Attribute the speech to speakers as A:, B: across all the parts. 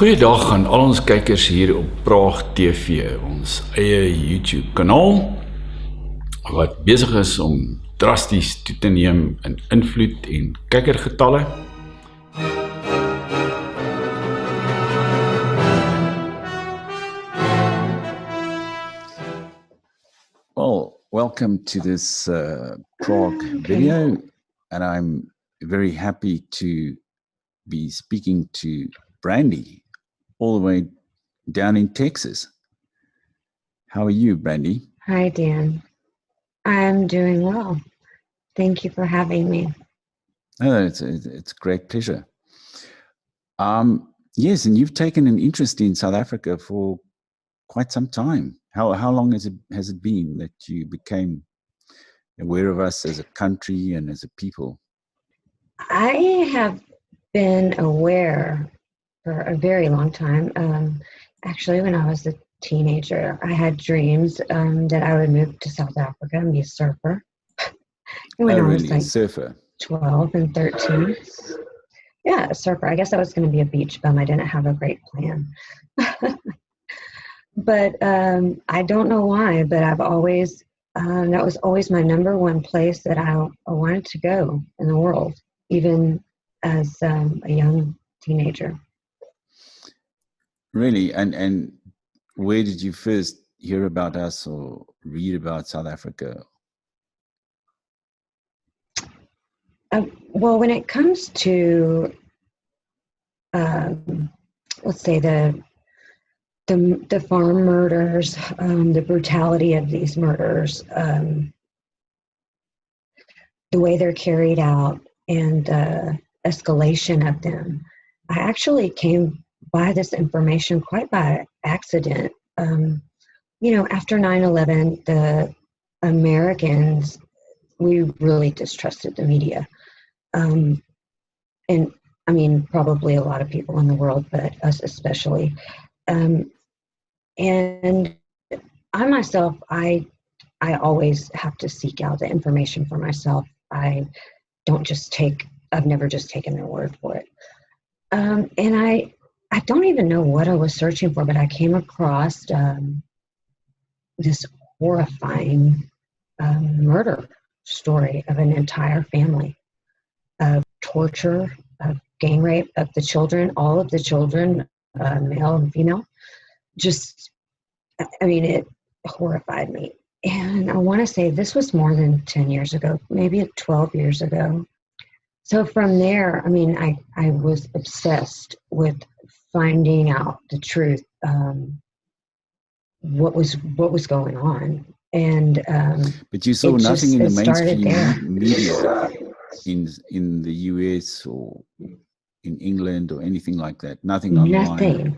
A: Goeiedag aan al ons kykers hier op Praag TV, ons eie YouTube kanaal, wat besig is om drasties toe te neem in invloed en kykergetalle. Well, welcome to this Prague video, and I'm very happy to be speaking to Brandi, all the way down in Texas. How are you, Brandi?
B: Hi, Dan. I'm doing well. Thank you for having me.
A: Oh, it's a great pleasure. Yes, and you've taken an interest in South Africa for quite some time. How long has it been that you became aware of us as a country and as a people?
B: I have been aware for a very long time. Actually, when I was a teenager, I had dreams that I would move to South Africa and be a surfer. When I was like
A: a surfer?
B: 12 and 13. Yeah, a surfer. I guess I was going to be a beach bum. I didn't have a great plan. But I don't know why, but I've always, that was always my number one place that I wanted to go in the world, even as a young teenager.
A: Really? And where did you first hear about us or read about South Africa?
B: Well, when it comes to, let's say the farm murders, the brutality of these murders, the way they're carried out, and the escalation of them, I actually came by this information quite by accident. After 9/11, the Americans, we really distrusted the media. And I mean, probably a lot of people in the world, but us especially. And I myself, I always have to seek out the information for myself. I've never just taken their word for it. And I don't even know what I was searching for, but I came across this horrifying murder story of an entire family, of torture, of gang rape of the children, all of the children, male and female. It horrified me. And I want to say this was more than 10 years ago, maybe 12 years ago. So from there, I was obsessed with finding out the truth, what was going on. And
A: but you saw nothing in the mainstream media in the US or in England or anything like that? Nothing online?
B: Nothing.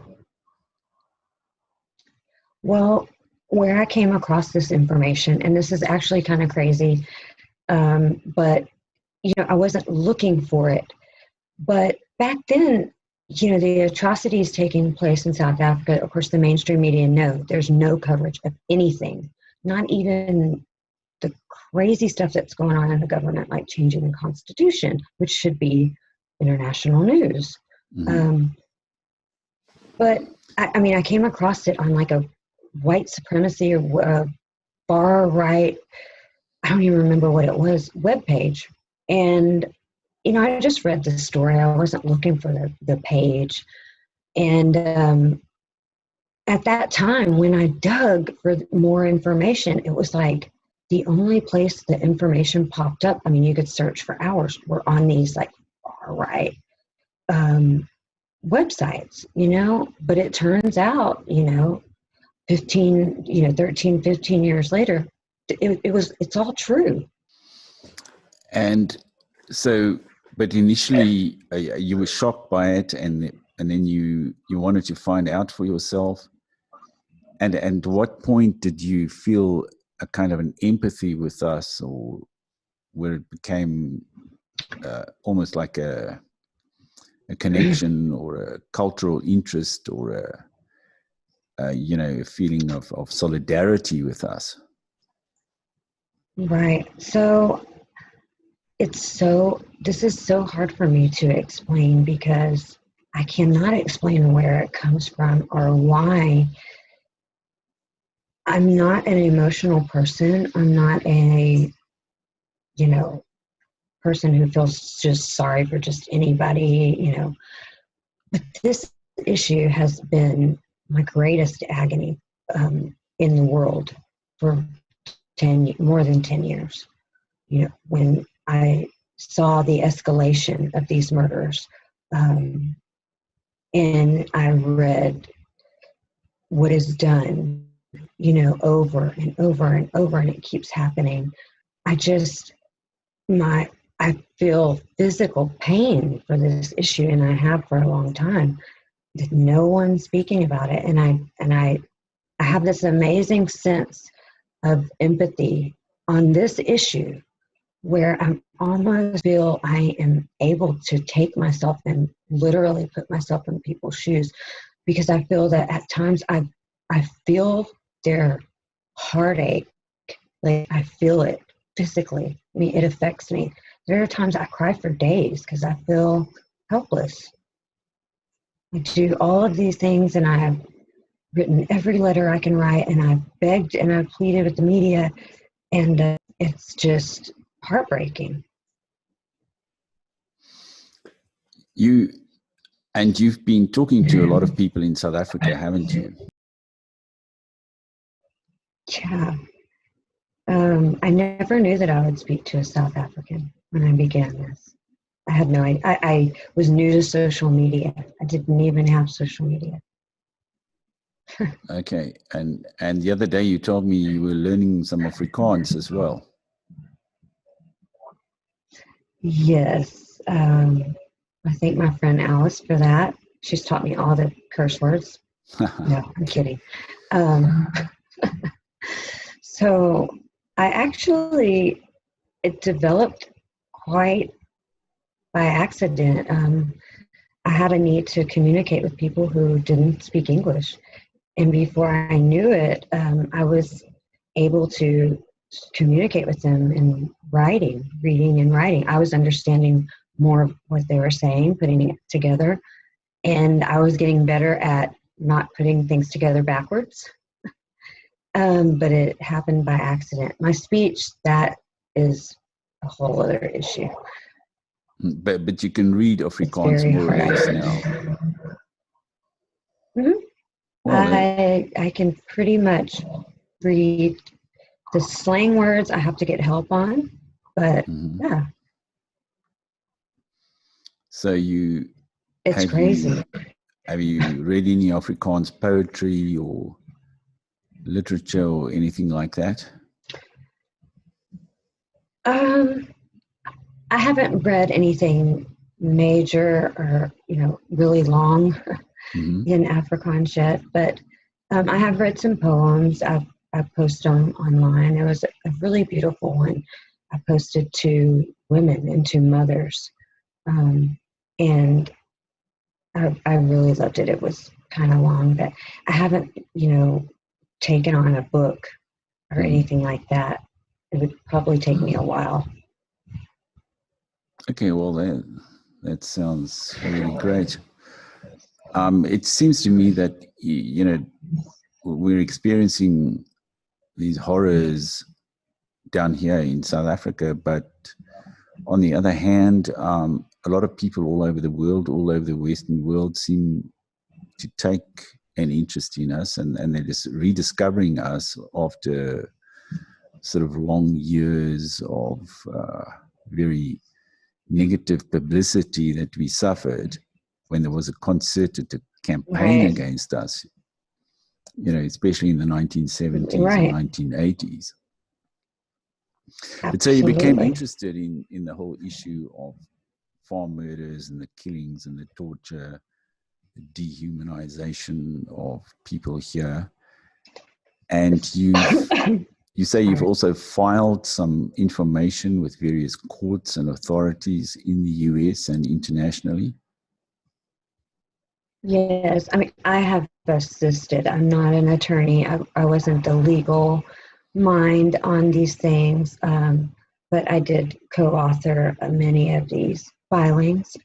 B: Well, where I came across this information, and this is actually kind of crazy, but I wasn't looking for it. But back then, the atrocities taking place in South Africa, of course, the mainstream media, there's no coverage of anything, not even the crazy stuff that's going on in the government, like changing the Constitution, which should be international news.
A: Mm-hmm.
B: But I came across it on like a white supremacy or far right, I don't even remember what it was, webpage. And, I just read the story. I wasn't looking for the page. And at that time, when I dug for more information, it was like the only place the information popped up, you could search for hours, were on these like far right websites, but it turns out, 13, 15 years later, it's all true.
A: And so, but initially you were shocked by it, and then you wanted to find out for yourself. And at what point did you feel a kind of an empathy with us, or where it became almost like a connection or a cultural interest or a feeling of solidarity with us?
B: Right. So this is so hard for me to explain, because I cannot explain where it comes from or why. I'm not an emotional person. I'm not a, person who feels just sorry for just anybody. But this issue has been my greatest agony in the world for more than 10 years. When I saw the escalation of these murders, and I read what is done, over and over and over, and it keeps happening. I feel physical pain for this issue, and I have for a long time. That no one's speaking about it, and I have this amazing sense of empathy on this issue, where I almost feel I am able to take myself and literally put myself in people's shoes, because I feel that at times I feel their heartache, like I feel it physically. I mean, it affects me. There are times I cry for days because I feel helpless. I do all of these things, and I have written every letter I can write, and I've begged and I've pleaded with the media, and it's just heartbreaking.
A: You've been talking to a lot of people in South Africa, haven't you?
B: Yeah. I never knew that I would speak to a South African when I began this. I had no idea. I was new to social media. I didn't even have social media.
A: Okay. And the other day you told me you were learning some Afrikaans as well.
B: Yes. I thank my friend Alice for that. She's taught me all the curse words. No, I'm kidding. So it developed quite by accident. I had a need to communicate with people who didn't speak English. And before I knew it, I was able to communicate with them in reading and writing. I was understanding more of what they were saying, putting it together. And I was getting better at not putting things together backwards. But it happened by accident. My speech, that is a whole other issue.
A: But you can read Afrikaans more or less now.
B: Mm-hmm. Well, I can pretty much read. The slang words I have to get help on, but yeah.
A: So
B: it's crazy.
A: Have you read any Afrikaans poetry or literature or anything like that?
B: I haven't read anything major or really long in Afrikaans yet, but I have read some poems. I've posted them online. There was a really beautiful one I posted to women and to mothers, and I really loved it. It was kind of long, but I haven't taken on a book or anything like that. It would probably take me a while.
A: Okay, well, that sounds really great. It seems to me that, we're experiencing these horrors down here in South Africa, but on the other hand, a lot of people all over the world, all over the Western world, seem to take an interest in us, and they're just rediscovering us after sort of long years of very negative publicity that we suffered when there was a concerted campaign against us, especially in the 1970s and 1980s.
B: Absolutely.
A: But so you became interested in the whole issue of farm murders and the killings and the torture, the dehumanization of people here. And you say you've also filed some information with various courts and authorities in the US and internationally.
B: Yes, I mean, I have assisted. I'm not an attorney. I wasn't the legal mind on these things, but I did co-author many of these filings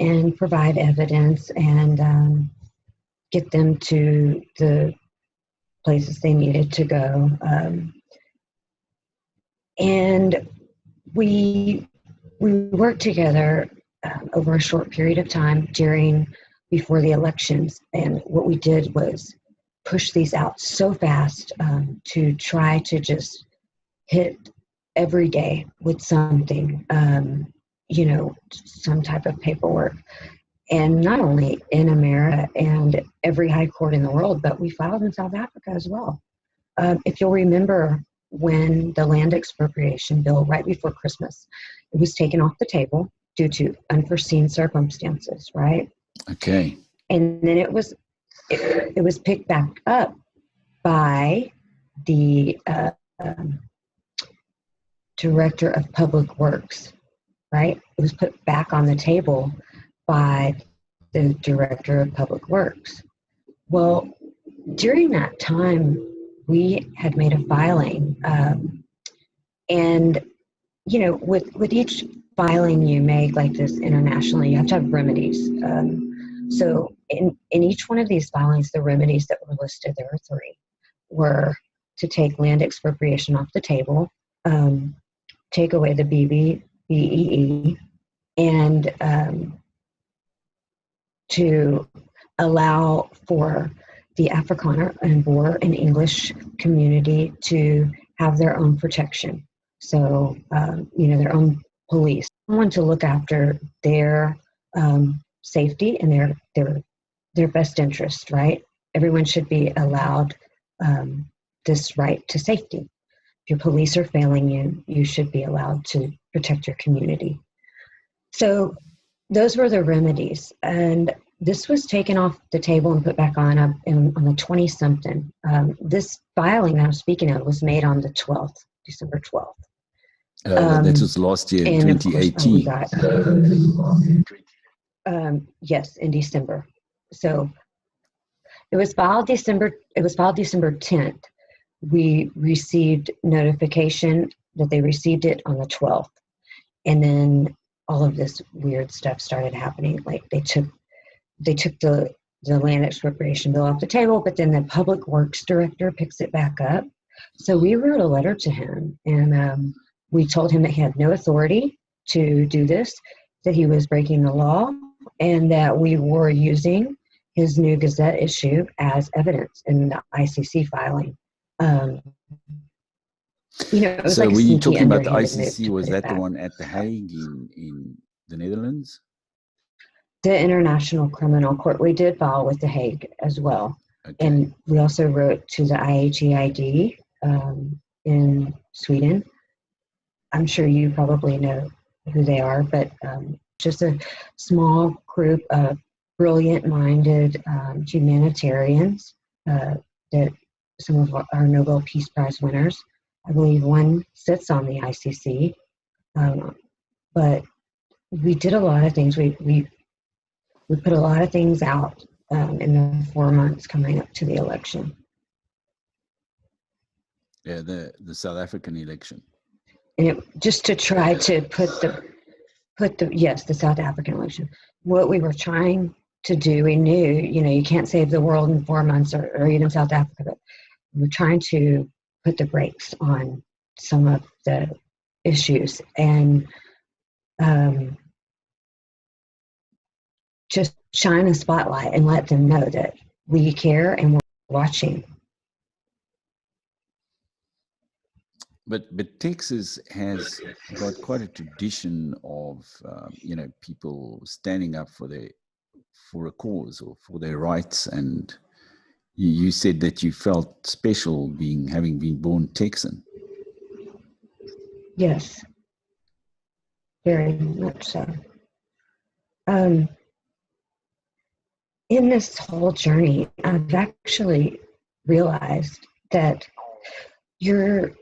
B: and provide evidence and get them to the places they needed to go. And we worked together over a short period of time before the elections. And what we did was push these out so fast to try to just hit every day with something, some type of paperwork. And not only in America and every high court in the world, but we filed in South Africa as well. If you'll remember, when the land expropriation bill right before Christmas, it was taken off the table due to unforeseen circumstances, right?
A: Okay.
B: And then it was picked back up by the Director of Public Works, right? It was put back on the table by the Director of Public Works. Well, during that time, we had made a filing, and with each filing you make like this internationally, you have to have remedies. So in each one of these filings, the remedies that were listed, there were three, were to take land expropriation off the table, take away the BEE, and to allow for the Afrikaner and Boer and English community to have their own protection. So, their own police, someone to look after their safety and their best interest, right? Everyone should be allowed this right to safety. If your police are failing you, you should be allowed to protect your community. So those were the remedies. And this was taken off the table and put back on the 20-something. This filing that I'm speaking of was made on the 12th, December 12th.
A: That was last year, 2018.
B: Yes, in December. So it was filed December 10th. We received notification that they received it on the 12th. And then all of this weird stuff started happening. Like they took the land expropriation bill off the table, but then the Public Works Director picks it back up. So we wrote a letter to him, and we told him that he had no authority to do this, that he was breaking the law, and that we were using his new Gazette issue as evidence in the ICC filing.
A: So
B: like
A: were you talking about the
B: underhanded
A: ICC? Was that the one at The Hague in the Netherlands?
B: The International Criminal Court. We did file with The Hague as well. Okay. And we also wrote to the IHEID in Sweden. I'm sure you probably know who they are, but just a small group of brilliant-minded humanitarians that some of our Nobel Peace Prize winners. I believe one sits on the ICC, but we did a lot of things. We put a lot of things out in the 4 months coming up to the election.
A: Yeah, the South African election.
B: And just to try to put the South African election. What we were trying to do, we knew, you can't save the world in 4 months or even South Africa, but we were trying to put the brakes on some of the issues and just shine a spotlight and let them know that we care and we're watching.
A: But Texas has got quite a tradition of people standing up for a cause or for their rights, and you said that you felt special having been born Texan.
B: Yes, very much so. In this whole journey, I've actually realized that your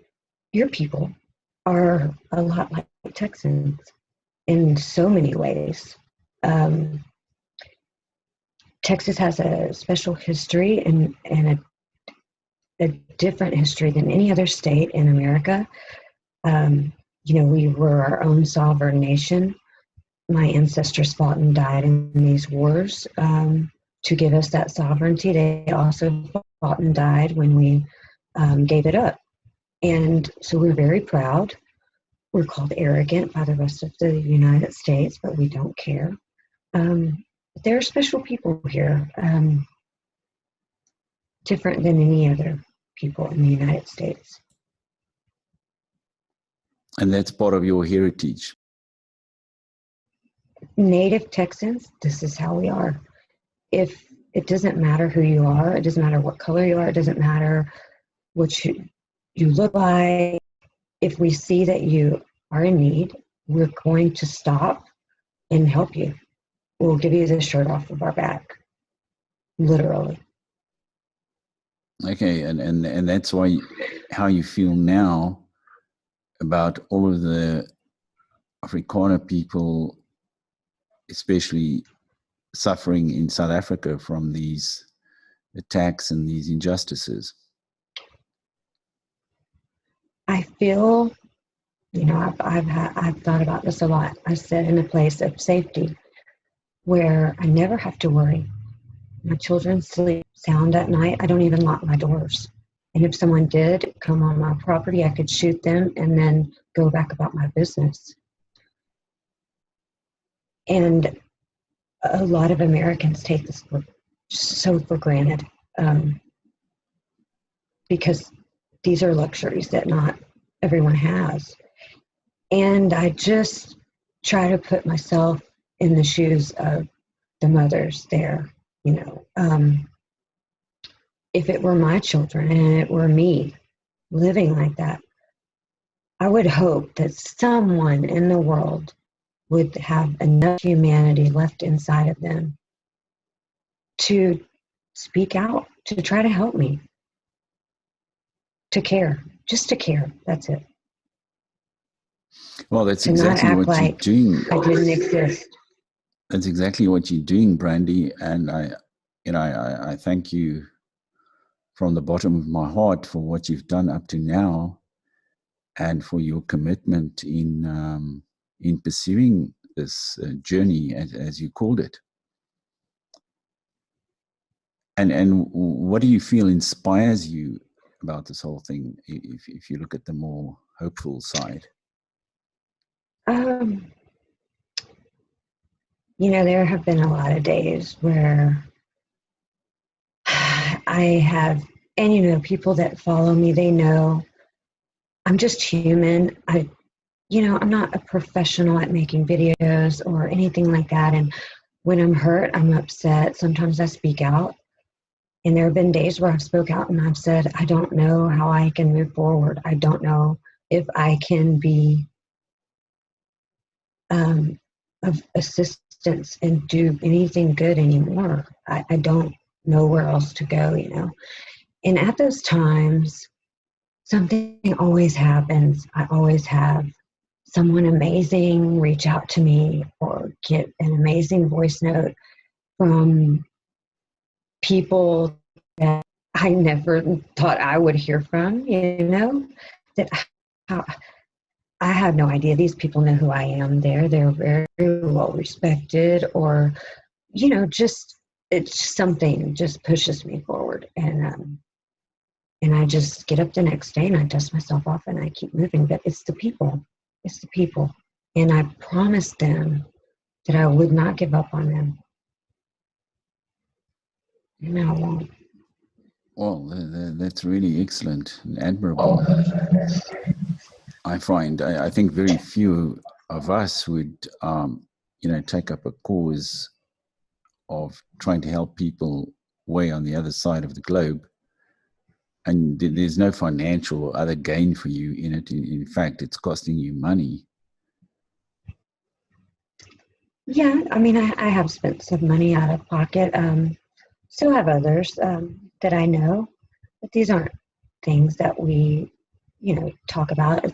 B: people are a lot like Texans in so many ways. Texas has a special history and a different history than any other state in America. We were our own sovereign nation. my ancestors fought and died in these wars to give us that sovereignty. They also fought and died when we gave it up. And so we're very proud. We're called arrogant by the rest of the United States, but we don't care. There are special people here, different than any other people in the United States.
A: And that's part of your heritage.
B: Native Texans, this is how we are. If it doesn't matter who you are, it doesn't matter what color you are, it doesn't matter what you look like. If we see that you are in need, we're going to stop and help you. We'll give you the shirt off of our back, literally.
A: Okay, and that's why how you feel now about all of the Afrikaner people, especially suffering in South Africa from these attacks and these injustices.
B: I feel, I've thought about this a lot. I sit in a place of safety where I never have to worry. My children sleep sound at night. I don't even lock my doors. And if someone did come on my property, I could shoot them and then go back about my business. And a lot of Americans take this for granted because these are luxuries that not everyone has. And I just try to put myself in the shoes of the mothers there. If it were my children and it were me living like that, I would hope that someone in the world would have enough humanity left inside of them to speak out, to try to help me, to care, just to care. That's it.
A: Well, that's exactly what you're doing.
B: I didn't exist.
A: That's exactly what you're doing, Brandi, and I thank you from the bottom of my heart for what you've done up to now, and for your commitment in pursuing this journey, as you called it. And what do you feel inspires you about this whole thing, if you look at the more hopeful side?
B: There have been a lot of days where I have, and people that follow me, they know I'm just human. I'm not a professional at making videos or anything like that. And when I'm hurt, I'm upset. Sometimes I speak out. And there have been days where I've spoke out and I've said, I don't know how I can move forward. I don't know if I can be of assistance and do anything good anymore. I don't know where else to go, And at those times, something always happens. I always have someone amazing reach out to me or get an amazing voice note from people that I never thought I would hear from, that I have no idea. These people know who I am there. They're very well respected, or, just, it's something just pushes me forward. And I just get up the next day and I dust myself off and I keep moving. But it's the people. It's the people. And I promised them that I would not give up on them. And I won't.
A: Well, that's really excellent and admirable. I think very few of us would, take up a cause of trying to help people way on the other side of the globe. And there's no financial or other gain for you in it. In fact, it's costing you money.
B: Yeah, I have spent some money out of pocket. So have others that I know. But these aren't things that we, talk about.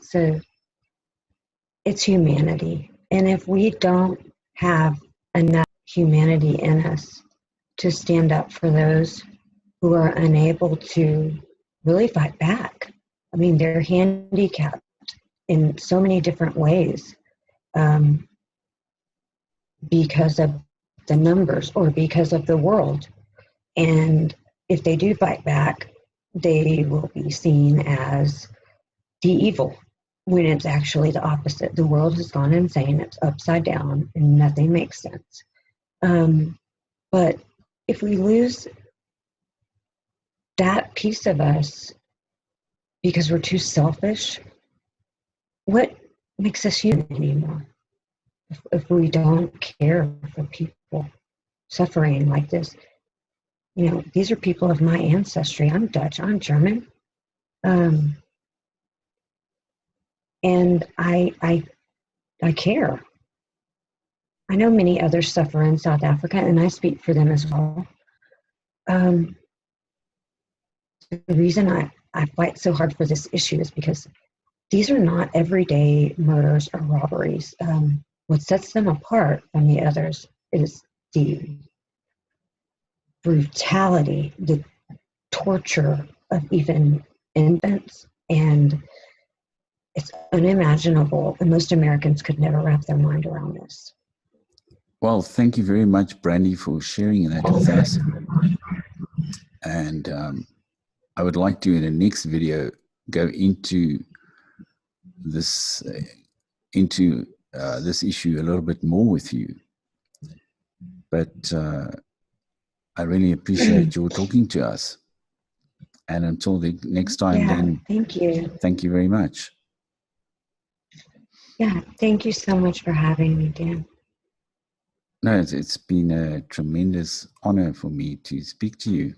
B: It's humanity. And if we don't have enough humanity in us to stand up for those who are unable to really fight back. They're handicapped in so many different ways. because of the numbers or because of the world. And if they do fight back, they will be seen as the evil, when it's actually the opposite. The world has gone insane, it's upside down, and nothing makes sense. But if we lose that piece of us because we're too selfish, what makes us human anymore? If we don't care for people suffering like this, you know, these are people of my ancestry. I'm Dutch, I'm German. And I care. I know many others suffer in South Africa, and I speak for them as well. The reason I fight so hard for this issue is because these are not everyday murders or robberies. What sets them apart from the others is the brutality, the torture of even infants, and it's unimaginable, and most Americans could never wrap their mind around this.
A: Well, thank you very much, Brandi, for sharing that with us. And I would like to, in the next video, go into this issue a little bit more with you. But I really appreciate your talking to us. And until the next time, then
B: thank you.
A: Thank you very much.
B: Yeah, thank you so much for having me, Dan.
A: No, it's been a tremendous honor for me to speak to you.